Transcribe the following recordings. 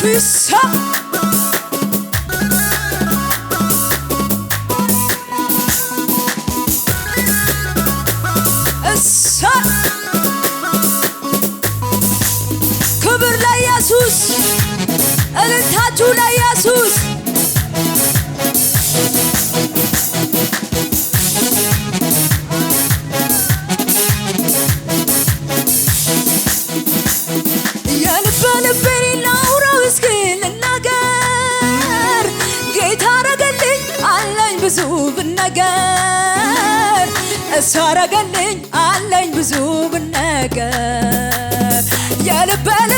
ይሰማ ክብር ለኢየሱስ እልልታችሁ ለኢየሱስ የልቤን ላውራው እስኪ ልናገር ጌታ አረገልኝ አለኝ ብዙ ብነገር እሱ አረገልኝ አለኝ ብዙ ብነገር የልቤን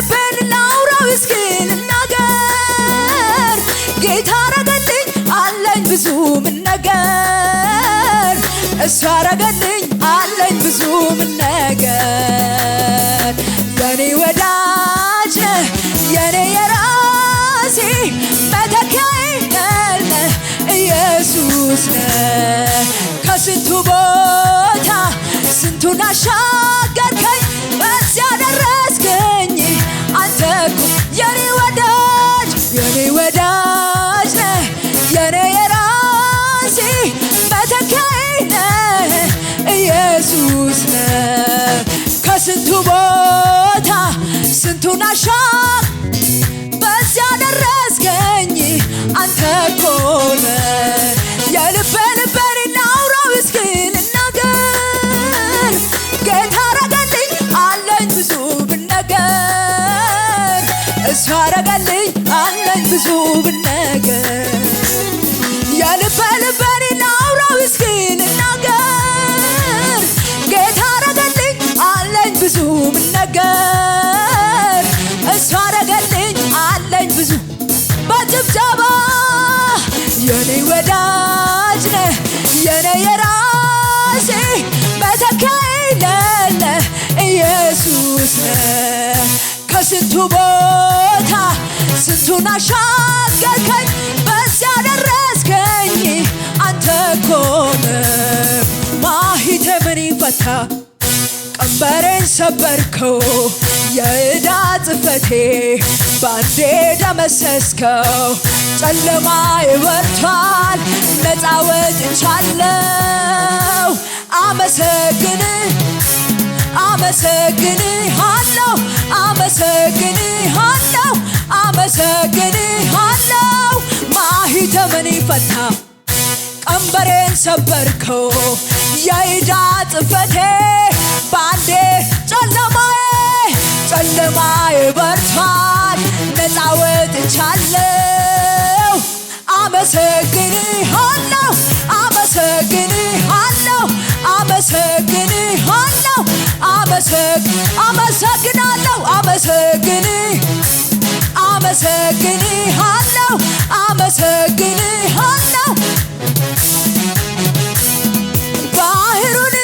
ላውራው እስኪ ልናገር ጌታ አረገልኝ አለኝ ብዙ ብነገር እሱ አረገልኝ አለኝ ብዙ ብነገር የኔ ወዳጅ የኔ የራሴ መተኪያዬ ነህ ኢየሱስ ነህ ከስንቱ ቦታ ስንቱን አሻገርከኝ በዚያ ደረስከኝ አንተ እኮ የኔ ወዳጅ ነህ የኔ የራሴ መተኪያዬ ነህ ኢየሱስ ነህ ከስንቱ ቦታ ስንቱን በዚያ ደረስከኝ አንተ እኮ ነህ የልቤን ላውራው እስኪ ልናገር ጌታ አረገልኝ አለኝ ብዙ ብነገር እሱ አረገልኝ አለኝ ብዙ ብነገር የልቤን ላውራው እስኪ ልናገር ጌታ አረገልኝ አለኝ ብዙ ብነገር እሱ አረገልኝ አለኝ ብዙ በጭብጨባ የኔ ወዳጅ ነህ የኔ የራሴ መተኪያዬ ነህ ኢየሱስ ነህ ከስንቱ ቦታ ስንቱን አሻገርከኝ በዚያ ደረስከኝ አንተ እኮ ነህ ማኅተሜን ፈታ ቀንበሬን ሰበርከው የዕዳ ጽሕፈቴ ባንዴ ደመሰስከው ጨለማዬ በርቷል ነፃ ወጥቻለሁ አመሰግንሃለሁ ማኅተሜን ፈታ ቀንበሬን ሰበርከው የዕዳ ጽሕፈቴ ባንዴ ጨለማዬ በርቷል ነፃ ወጥቻለሁ አመሰግንሃለሁ ባህሩን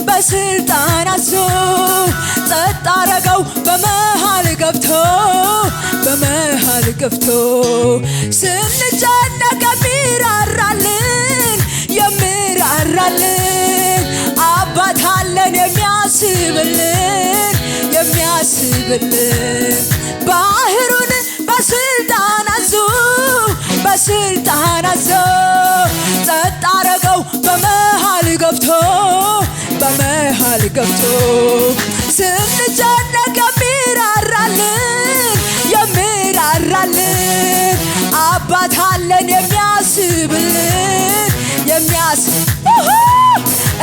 በስልጣን አዞ ጸጥ አረገው በመሃል ገብቶ ስንጨነቅ የሚራራልን አባት አለን የሚያስብልን ባህሩን በስልጣን አዞ ጸጥ አረገው በመሃል ገብቶ ስንጨነቅ የሚራራልን አባት አለን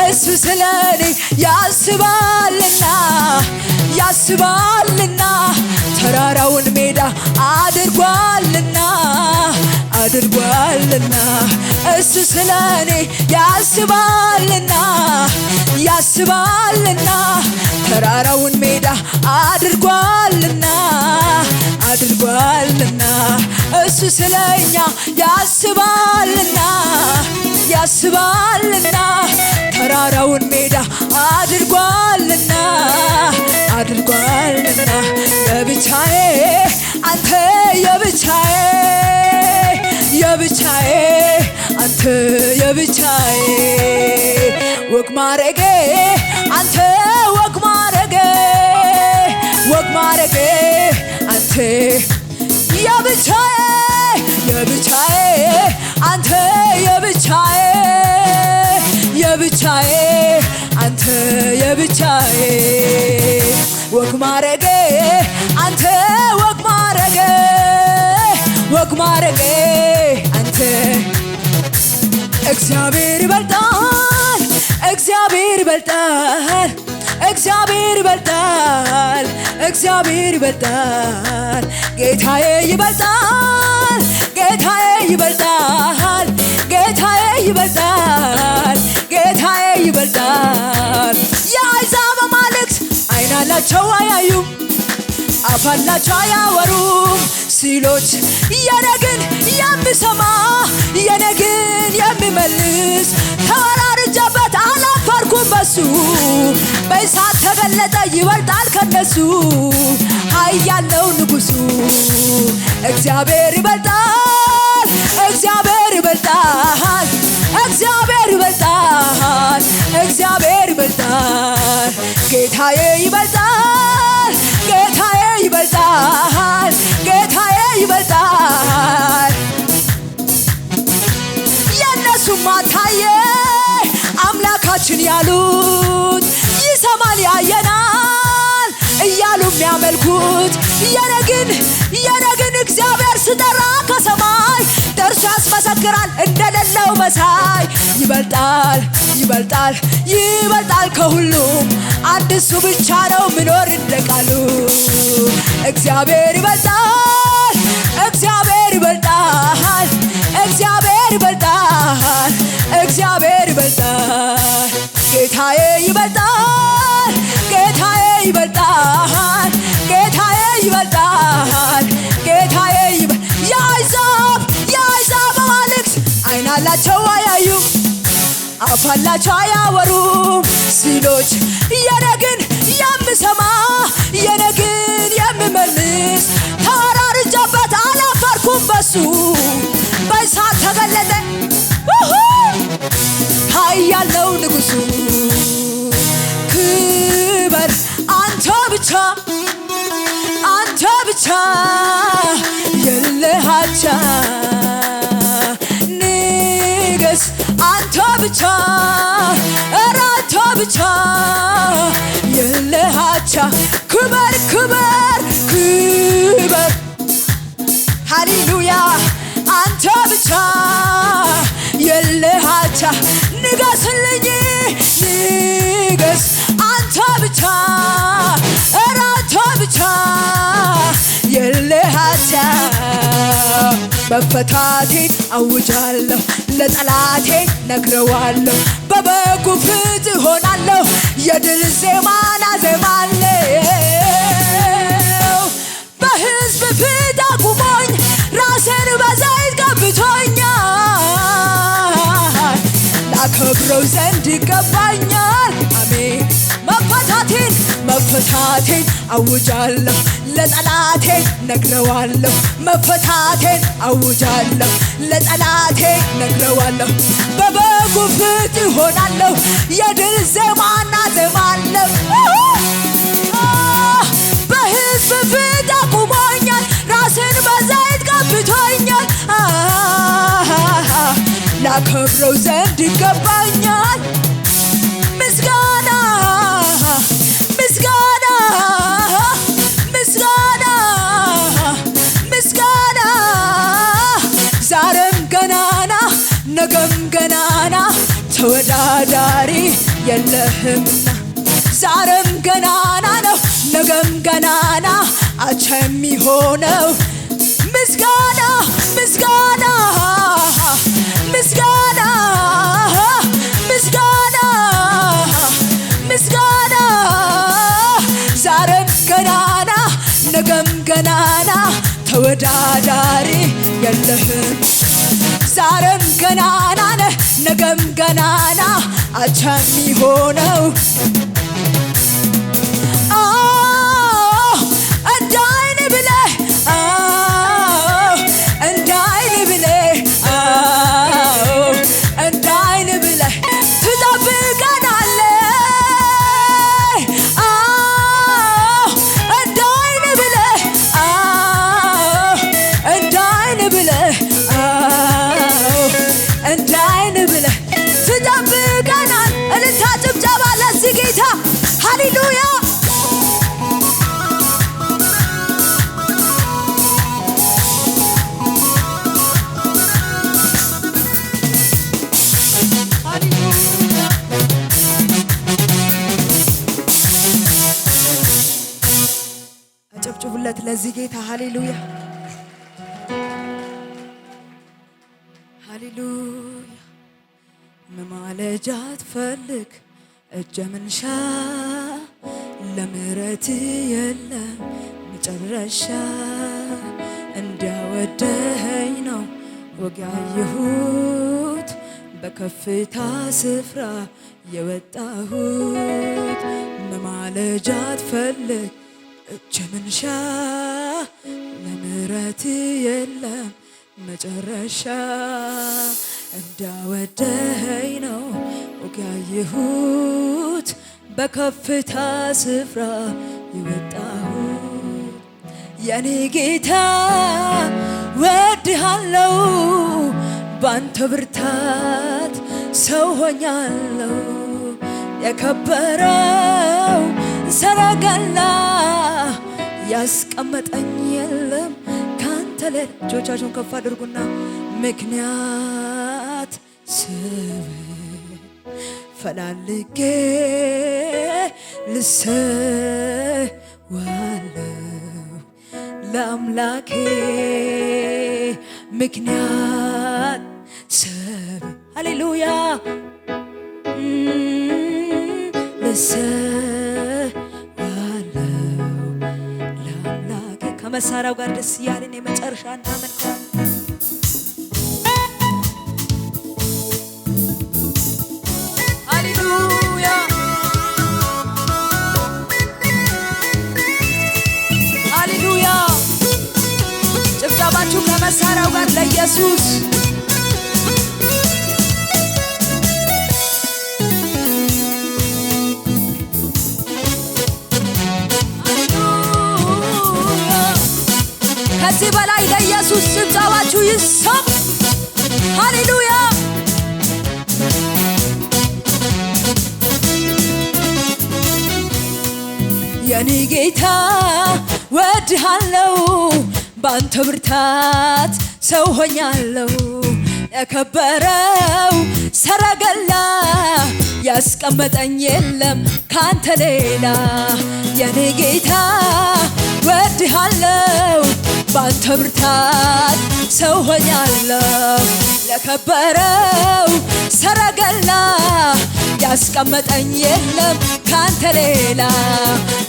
እሱ ስለኔ ያስባልና ተራራውን ሜዳ አድርጓልና እሱ ስለኔ ያስባልና ተራራውን ሜዳ አድርጓልና እሱ ስለኛ ያስባልና ተራራውን ሜዳ አድርጓልና የብቻዬ አንተ የብቻዬ አንተ የብቻዬ ወግ ማረጌ አንተ ወግ ማረጌ የብቻዬ የብቻዬ አንተ የብቻዬ የብቻዬ አንተ የብቻዬ ወግ ማረጌ አንተ ወግ ማረጌ ወግ ማረጌ አንተ እግዚአብሔር ይበልጣል እግዚአብሔር ይበልጣል እግዚአብሔር ይበልጣል እግዚአብሔር ይበልጣል ጌታዬ ይበልጣል ጌታዬ ይበልጣል ጌታዬ ይበልጣል ጌታዬ ይበልጣል የአሕዛብ አማልክት ዓይን አላቸው አያዩም አፍ አላቸው አያወሩም ሲሎች የኔ ግን የምሰማ የኔ ግን የሚመልስ ተወራርጄበት አላፈርኩም በሱ በእሳት ተገለጠ ይበልጣል ከነሱ ኃያል ነው ንጉሡ እግዚአብሔር ይበልጣል እግዚአብሔር ይበልጣል እግዚአብሔር ይበልጣል እግዚአብሔር ይበልጣል ጌታዬ ይበልጣል ጌታዬ ይበልጣል ጌታዬ ይበልጣል የነሱማ ታየ አምላካችን ያሉት ይሰማል ያየናል እያሉ የሚያመልኩት የኔ ግን እግዚአብሔር ስጠራ ከሰማይ ደርሶ ያስመሰክራል እንደሌለው መሳይ ይበልጣል ይበልጣል ይበልጣል ከሁሉም አንድ እሱ ብቻ ነው ምኖር እንደቃሉ እግዚአብሔር ይበልጣል እግዚአብሔር ይበልጣል እግዚአብሔር ይበልጣል እግዚአብሔር ይበልጣል ጌታዬ ይበልጣል ጌታዬ ይበልጣል ጌታዬ ይበልጣል ጌታዬ የአሕዛብ አማልክት ዓይን አላቸው አያዩም አፍ አላቸው አያወሩም ሲሎች የኔ ግን የምሰማ የኔ ግን የምመልስ ተወራርጄበት አላፈርኩም በሱ በእሳት ተገለጠ ኃያል ነው ንጉሡ ክበር አንተ ብቻ የለህ አቻ ንገስ አንተ ብቻ ኧረ አንተ ብቻ የለህ አቻ ክበር ክበር ክበር ሃሌሉያ አንተ ብቻ የለህ አቻ ንገስልኝ ንገስ አንተ ብቻ ኧረ አንተ ብቻ የለህ አቻ መፈታቴን አውጃለሁ ለጠላቴ ነግረዋለሁ በበጉ ፊት እሆናለሁ የድል ዜማን አዜማለሁ በሕዝብ ፊት አቁሞኝ ራሴን በዘይት ቀብቶኛል ላከብረው ዘንድ ይገባኛል አሜን መፈታቴን አውጃለሁ ለጠላቴ ነግረዋለሁ መፈታቴን አውጃለሁ ለጠላቴ ነግረዋለሁ በበጉ ፊት እሆናለሁ የድል ዜማን አዜማለሁ በሕዝብ ፊት አቁሞኛል ራሴን በዘይት ቀብቶኛል ላከብረው ዘንድ ይገባኛል ምስጋና ምስጋና ምስጋና ምስጋና ዛሬም ገናና ነገም ገናና ተወዳዳሪ የለህምና ዛሬም ገናና ነው ነገም ገናና አቻ የሚሆነው ምስጋና ምስጋና ምስጋና ምስጋና ምስጋና ዛሬም ገናና ነገም ገናና ተወዳዳሪ የለህም ዛሬም ገናና ነህ ነገም ገናና አቻ የሚሆነው እንዳይን ብለህ እንዳይን ብለህ እንዳይን ብለህ ትጠብቀናለህ እንዳይን ብለህ ለዚህ ጌታ ሃሌሉያ ሃሌሉያ። መማለጃ አትፈልግ እጀ መንሻ ለምሕረት የለም መጨረሻ እንዲያወደኸኝ ነው ወግ ያየሁት በከፍታ ስፍራ የወጣሁት። መማለጃ አትፈልግ እጅ መንሻ ለምሕረት የለም መጨረሻ እንዳወደኸኝ ነው ወግ ያየሁት በከፍታ ስፍራ የወጣሁት። የኔ ጌታ ወድሃለው ባንተ ብርታት ሰው ሆኛለው። የከበረው ሰረገላ ያስቀመጠኝ የለም ካንተ ሌላ። እጆቻችሁን ከፍ አድርጉና ምክንያት ስብ ፈላልጌ ልሰዋለው ለአምላኬ ምክንያት ስብ ሃሌሉያ ልሰዋለው ለአምላኬ። ከመሳሪያው ጋር ደስ እያለን የመጨረሻ እናመልካለን። ጭብጨባችሁ ከመሳሪያው ጋር ለኢየሱስ ከዚህ በላይ ለኢየሱስ ጭብጨባችሁ ይሰማ። ሃሌሉያ የኔ ጌታ ወድሃለው ባንተ ብርታት ሰው ሆኛለው። የከበረው ሰረገላ ያስቀመጠኝ የለም ካንተ ሌላ። የኔ ጌታ ወድሃለው ባንተ ብርታት ሰው ሆኛለው። ለከበረው ሰረገላ ያስቀመጠኝ የለም ካንተ ሌላ።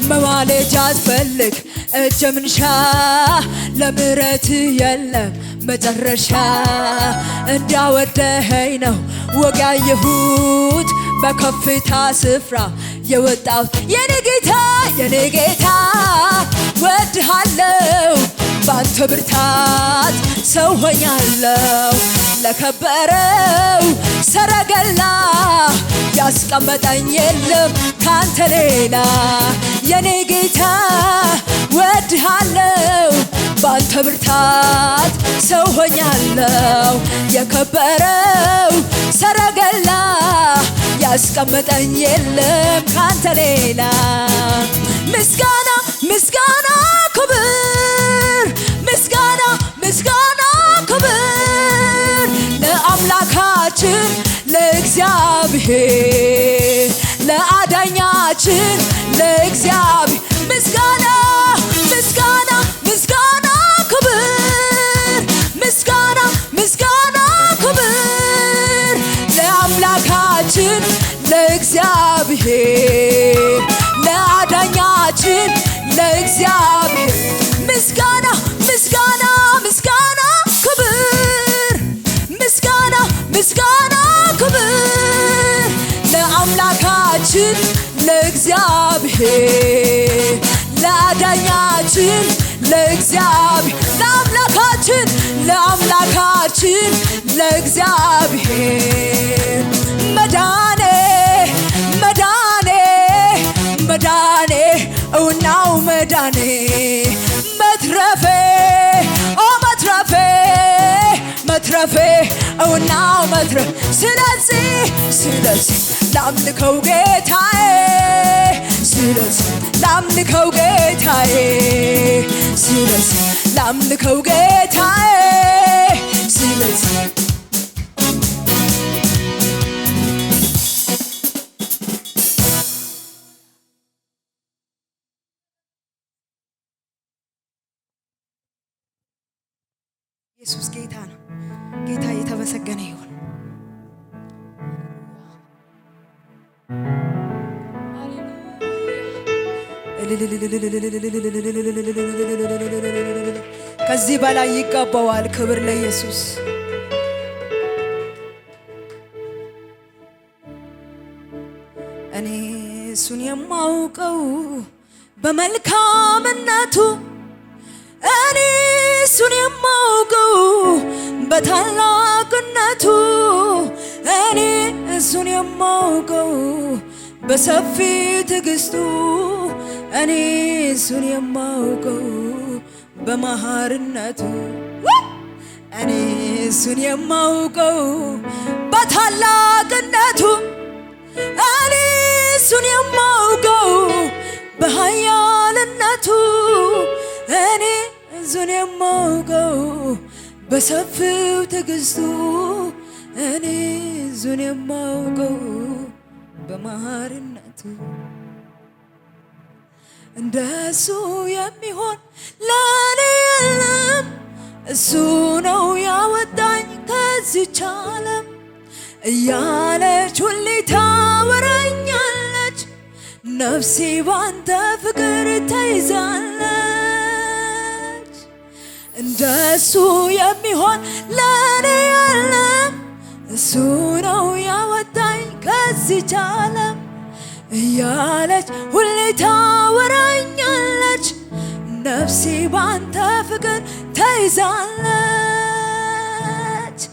መማለጃ አትፈልግ እጅ መንሻ ለምሕረት የለም መጨረሻ እንዳወደኸኝ ነው ወግ ያየሁት በከፍታ ስፍራ የወጣሁት። የኔ ጌታ ወድሃለው ባንተ ብርታት ሰው ሆኛለው። ለከበረው ሰረገላ ያስቀመጠኝ የለም ካንተ ሌላ። የኔ ጌታ ወድሃለው ባንተ ብርታት ሰው ሆኛለው። የከበረው ሰረገላ ያስቀመጠኝ የለም ካንተ ሌላ። ምስጋና ምስጋና ክብር ምስጋና ምስጋና ክብር ለአምላካችን ለእግዚአብሔር ለአዳኛችን ለእግዚአብሔር ምስጋና ምስጋና ምስጋና ክብር ምስጋና ምስጋና ክብር ለአምላካችን ለእግዚአብሔር ለአዳኛችን ለእግዚአብሔር ምስጋና ምስጋና ምስጋና ክብር ምስጋና ምስጋና ክብር ለአምላካችን ለእግዚአብሔር ለአዳኛችን ለእግዚአብሔር ለአምላካችን ለእግዚአብሔር መዳኔ መዳኔ መዳኔ እውናው መዳኔ መትረፌ ኦ መትረፌ መትረፌ እውናው መትረፍ። ስለዚህ ላምልከው ጌታዬ ስለዚህ ላምልከው ጌታዬ ስለዚህ ላምልከው ጌታዬ ስለዚህ ኢየሱስ ጌታ ነው። ጌታ የተመሰገነ ይሁን። ከዚህ በላይ ይገባዋል። ክብር ለኢየሱስ። እኔ እሱን የማውቀው በመልካምነቱ፣ እኔ እሱን የማውቀው በታላቅነቱ፣ እኔ እሱን የማውቀው በሰፊ ትዕግስቱ፣ እኔ እሱን የማውቀው በመሐርነቱ፣ እኔ እሱን የማውቀው በታላቅነቱ፣ እኔ እሱን የማውቀው በኃያልነቱ፣ እኔ እሱን የማውቀው በሰፊው ትዕግስቱ፣ እኔ እሱን የማውቀው በመሐርነቱ። እንደሱ የሚሆን ለኔ የለም። እሱ ነው ያወጣኝ ከዚች ዓለም እያለች ሁሌ ታወራኛለች። ነፍሴ ባንተ ፍቅር ተይዛለች። እንደሱ የሚሆን ለኔ የለም። እሱ ነው ያወጣኝ ከዚች ዓለም እያለች ሁሌ ታወራኛለች። ነፍሴ ባንተ ፍቅር ተይዛለች።